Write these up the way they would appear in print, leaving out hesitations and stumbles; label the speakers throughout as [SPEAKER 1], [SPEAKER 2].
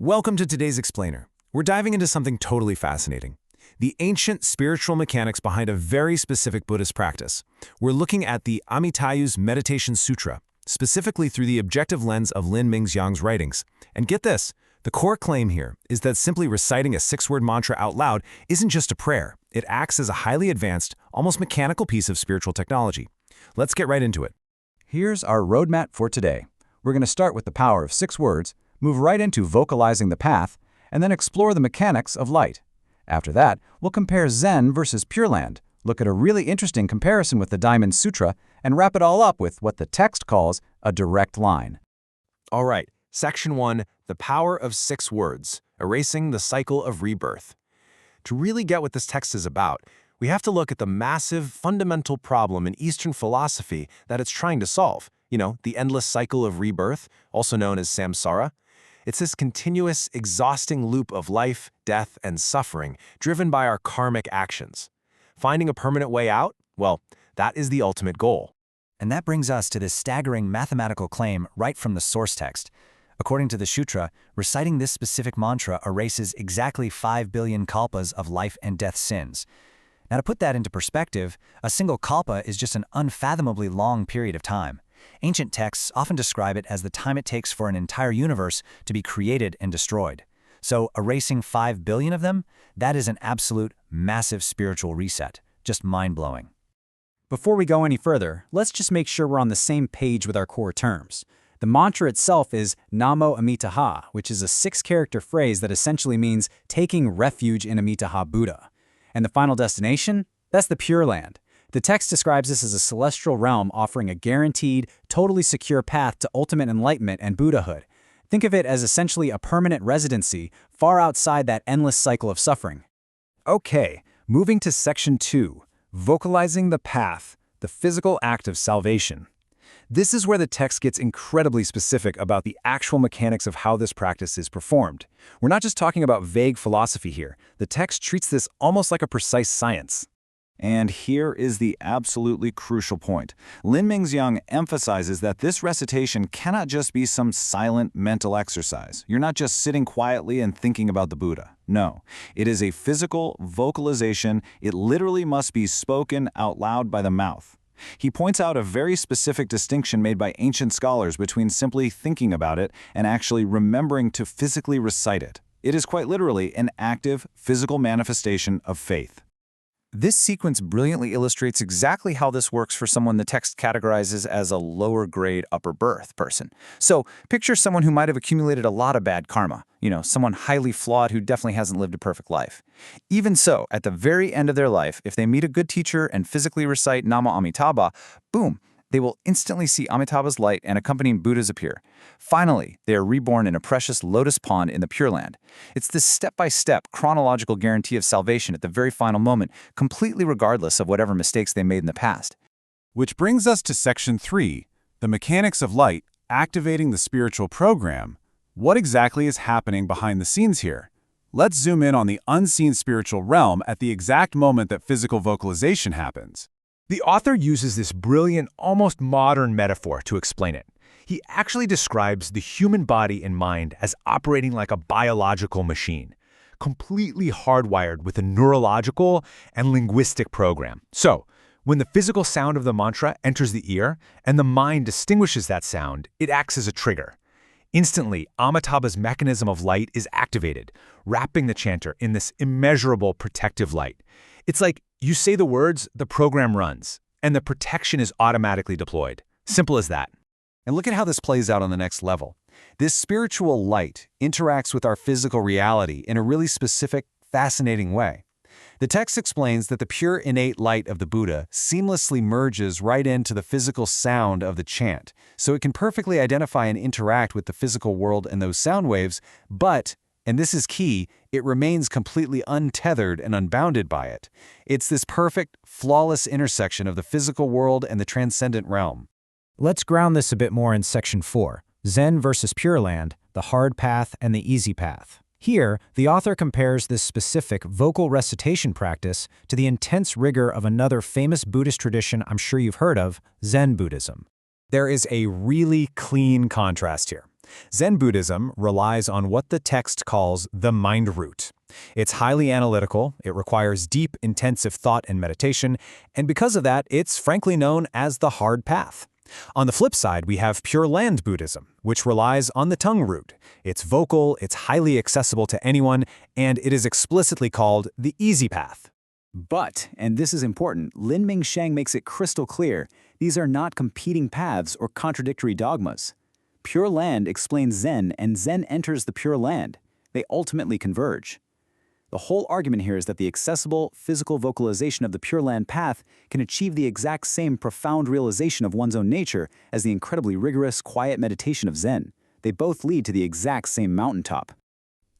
[SPEAKER 1] Welcome to today's Explainer. We're diving into something totally fascinating. The ancient spiritual mechanics behind a very specific Buddhist practice. We're looking at the Amitayu's Meditation Sutra, specifically through the objective lens of Lin Mingxiang's writings. And get this, the core claim here is that simply reciting a 6-word mantra out loud isn't just a prayer. It acts as a highly advanced, almost mechanical piece of spiritual technology. Let's get right into it.
[SPEAKER 2] Here's our roadmap for today. We're going to start with the power of 6 words, move right into vocalizing the path, and then explore the mechanics of light. After that, we'll compare Zen versus Pure Land, look at a really interesting comparison with the Diamond Sutra, and wrap it all up with what the text calls a direct line.
[SPEAKER 1] All right, Section 1, the power of 6 words, erasing the cycle of rebirth. To really get what this text is about, we have to look at the massive, fundamental problem in Eastern philosophy that it's trying to solve. The endless cycle of rebirth, also known as samsara. It's this continuous, exhausting loop of life, death, and suffering driven by our karmic actions. Finding a permanent way out? Well, that is the ultimate goal.
[SPEAKER 3] And that brings us to this staggering mathematical claim right from the source text. According to the Sutra, reciting this specific mantra erases exactly 5 billion kalpas of life and death sins. Now, to put that into perspective, a single kalpa is just an unfathomably long period of time. Ancient texts often describe it as the time it takes for an entire universe to be created and destroyed. So erasing 5 billion of them, that is an absolute, massive spiritual reset. Just mind-blowing.
[SPEAKER 2] Before we go any further, let's just make sure we're on the same page with our core terms. The mantra itself is Namo Amitaha, which is a 6-character phrase that essentially means taking refuge in Amitaha Buddha. And the final destination? That's the Pure Land. The text describes this as a celestial realm offering a guaranteed, totally secure path to ultimate enlightenment and Buddhahood. Think of it as essentially a permanent residency far outside that endless cycle of suffering.
[SPEAKER 4] Okay, moving to Section 2, vocalizing the path, the physical act of salvation. This is where the text gets incredibly specific about the actual mechanics of how this practice is performed. We're not just talking about vague philosophy here. The text treats this almost like a precise science.
[SPEAKER 2] And here is the absolutely crucial point. Lin Mingxiang emphasizes that this recitation cannot just be some silent mental exercise. You're not just sitting quietly and thinking about the Buddha. No, it is a physical vocalization. It literally must be spoken out loud by the mouth. He points out a very specific distinction made by ancient scholars between simply thinking about it and actually remembering to physically recite it. It is quite literally an active, physical manifestation of faith.
[SPEAKER 4] This sequence brilliantly illustrates exactly how this works for someone the text categorizes as a lower-grade upper birth person. So, picture someone who might have accumulated a lot of bad karma, someone highly flawed who definitely hasn't lived a perfect life. Even so, at the very end of their life, if they meet a good teacher and physically recite Namo Amitabha, boom, they will instantly see Amitabha's light and accompanying Buddhas appear. Finally, they are reborn in a precious lotus pond in the Pure Land. It's this step-by-step chronological guarantee of salvation at the very final moment, completely regardless of whatever mistakes they made in the past.
[SPEAKER 5] Which brings us to Section 3, the mechanics of light, activating the spiritual program. What exactly is happening behind the scenes here? Let's zoom in on the unseen spiritual realm at the exact moment that physical vocalization happens.
[SPEAKER 6] The author uses this brilliant, almost modern metaphor to explain it. He actually describes the human body and mind as operating like a biological machine, completely hardwired with a neurological and linguistic program. So, when the physical sound of the mantra enters the ear and the mind distinguishes that sound, it acts as a trigger. Instantly, Amitabha's mechanism of light is activated, wrapping the chanter in this immeasurable protective light. It's like you say the words, the program runs, and the protection is automatically deployed. Simple as that.
[SPEAKER 2] And look at how this plays out on the next level. This spiritual light interacts with our physical reality in a really specific, fascinating way. The text explains that the pure innate light of the Buddha seamlessly merges right into the physical sound of the chant, so it can perfectly identify and interact with the physical world and those sound waves, but, and this is key, it remains completely untethered and unbounded by it. It's this perfect, flawless intersection of the physical world and the transcendent realm.
[SPEAKER 3] Let's ground this a bit more in Section 4, Zen versus Pure Land, the hard path and the easy path. Here, the author compares this specific vocal recitation practice to the intense rigor of another famous Buddhist tradition I'm sure you've heard of, Zen Buddhism.
[SPEAKER 4] There is a really clean contrast here.
[SPEAKER 6] Zen Buddhism relies on what the text calls the mind root. It's highly analytical, it requires deep, intensive thought and meditation, and because of that, it's frankly known as the hard path. On the flip side, we have Pure Land Buddhism, which relies on the tongue root. It's vocal, it's highly accessible to anyone, and it is explicitly called the easy path.
[SPEAKER 2] But, and this is important, Linming Sheng makes it crystal clear, these are not competing paths or contradictory dogmas. Pure Land explains Zen, and Zen enters the Pure Land. They ultimately converge. The whole argument here is that the accessible, physical vocalization of the Pure Land path can achieve the exact same profound realization of one's own nature as the incredibly rigorous, quiet meditation of Zen. They both lead to the exact same mountaintop.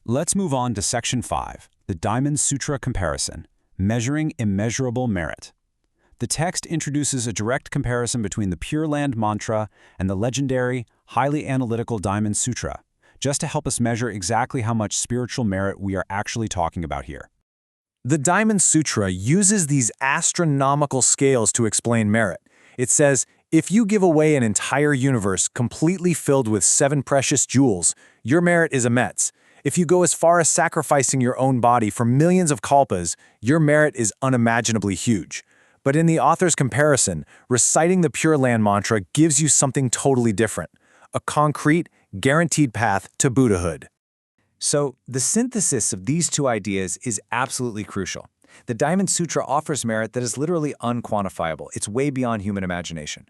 [SPEAKER 7] Let's move on to Section 5, the Diamond Sutra Comparison, Measuring Immeasurable Merit. The text introduces a direct comparison between the Pure Land mantra and the legendary, highly analytical Diamond Sutra, just to help us measure exactly how much spiritual merit we are actually talking about here.
[SPEAKER 1] The Diamond Sutra uses these astronomical scales to explain merit. It says, if you give away an entire universe completely filled with 7 precious jewels, your merit is immense. If you go as far as sacrificing your own body for millions of kalpas, your merit is unimaginably huge. But in the author's comparison, reciting the Pure Land mantra gives you something totally different, a concrete, guaranteed path to Buddhahood.
[SPEAKER 4] So, the synthesis of these two ideas is absolutely crucial. The Diamond Sutra offers merit that is literally unquantifiable. It's way beyond human imagination.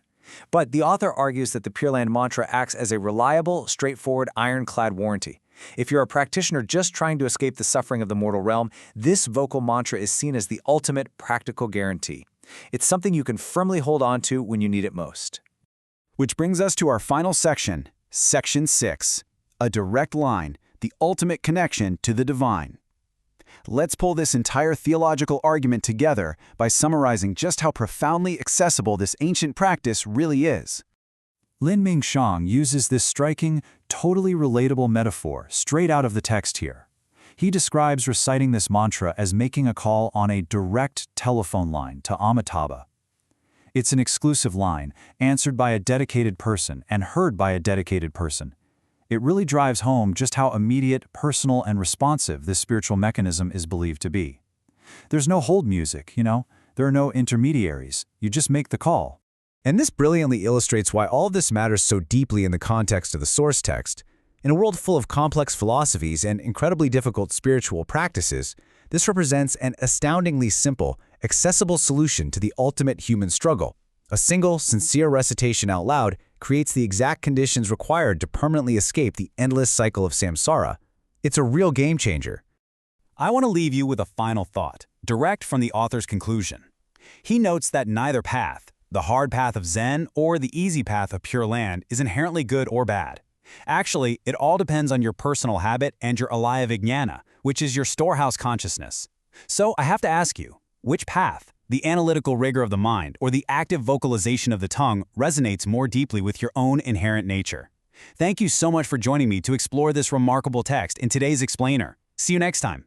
[SPEAKER 4] But the author argues that the Pure Land mantra acts as a reliable, straightforward, ironclad warranty. If you're a practitioner just trying to escape the suffering of the mortal realm, this vocal mantra is seen as the ultimate practical guarantee. It's something you can firmly hold on to when you need it most.
[SPEAKER 7] Which brings us to our final section, Section 6, a direct line, the ultimate connection to the divine. Let's pull this entire theological argument together by summarizing just how profoundly accessible this ancient practice really is.
[SPEAKER 2] Linming Sheng uses this striking, totally relatable metaphor straight out of the text here. He describes reciting this mantra as making a call on a direct telephone line to Amitabha. It's an exclusive line, answered by a dedicated person and heard by a dedicated person. It really drives home just how immediate, personal, and responsive this spiritual mechanism is believed to be. There's no hold music, There are no intermediaries. You just make the call.
[SPEAKER 6] And this brilliantly illustrates why all of this matters so deeply in the context of the source text. In a world full of complex philosophies and incredibly difficult spiritual practices, this represents an astoundingly simple, accessible solution to the ultimate human struggle. A single, sincere recitation out loud creates the exact conditions required to permanently escape the endless cycle of samsara. It's a real game changer.
[SPEAKER 7] I want to leave you with a final thought, direct from the author's conclusion. He notes that neither path, the hard path of Zen or the easy path of Pure Land, is inherently good or bad. Actually, it all depends on your personal habit and your alaya vijnana, which is your storehouse consciousness. So I have to ask you, which path, the analytical rigor of the mind or the active vocalization of the tongue, resonates more deeply with your own inherent nature? Thank you so much for joining me to explore this remarkable text in today's Explainer. See you next time.